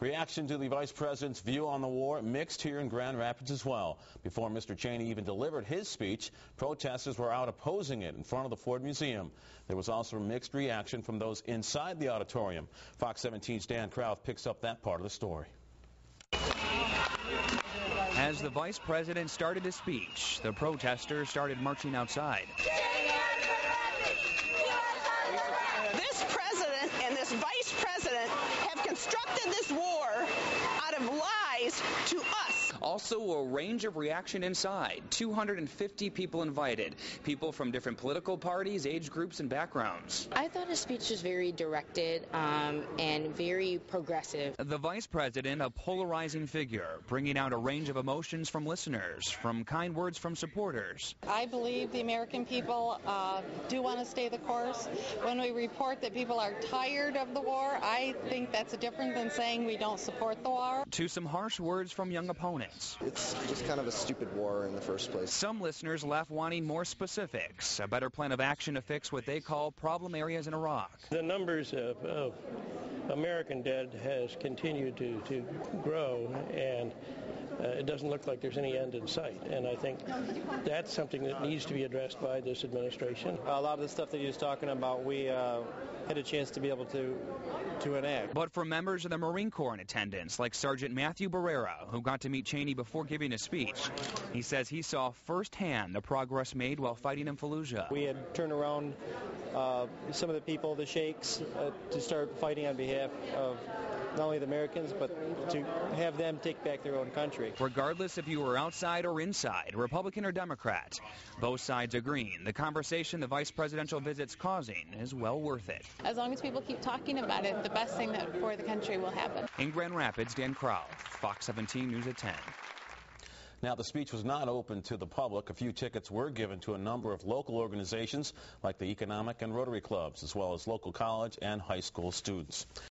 Reaction to the Vice President's view on the war mixed here in Grand Rapids as well. Before Mr. Cheney even delivered his speech, protesters were out opposing it in front of the Ford Museum. There was also a mixed reaction from those inside the auditorium. Fox 17's Dan Kraut picks up that part of the story. As the Vice President started his speech, the protesters started marching outside. This president and this vice president have constructed this war out of lies to us. Also a range of reaction inside. 250 people invited. People from different political parties, age groups, and backgrounds. I thought his speech was very directed and very progressive. The Vice President, a polarizing figure, bringing out a range of emotions from listeners, from kind words from supporters. I believe the American people do want to stay the course. When we report that people are tired of the war, I think that's different than saying we don't support the war. To some harsh words from young opponents. It's just kind of a stupid war in the first place. Some listeners left wanting more specifics, a better plan of action to fix what they call problem areas in Iraq. The numbers of American dead has continued to grow, and it doesn't look like there's any end in sight. And I think that's something that needs to be addressed by this administration. A lot of the stuff that he was talking about, we had a chance to be able to enact. But for members of the Marine Corps in attendance, like Sergeant Matthew Barrera, who got to meet Cheney before giving a speech, he says he saw firsthand the progress made while fighting in Fallujah. We had turned around some of the people, the sheikhs, to start fighting on behalf of not only the Americans, but to have them take back their own country. Regardless if you were outside or inside, Republican or Democrat, both sides agreeing the conversation the vice presidential visit's causing is well worth it. As long as people keep talking about it, the best thing that for the country will happen. In Grand Rapids, Dan Kraut, Fox 17 News at 10. Now, the speech was not open to the public. A few tickets were given to a number of local organizations like the Economic and Rotary Clubs, as well as local college and high school students.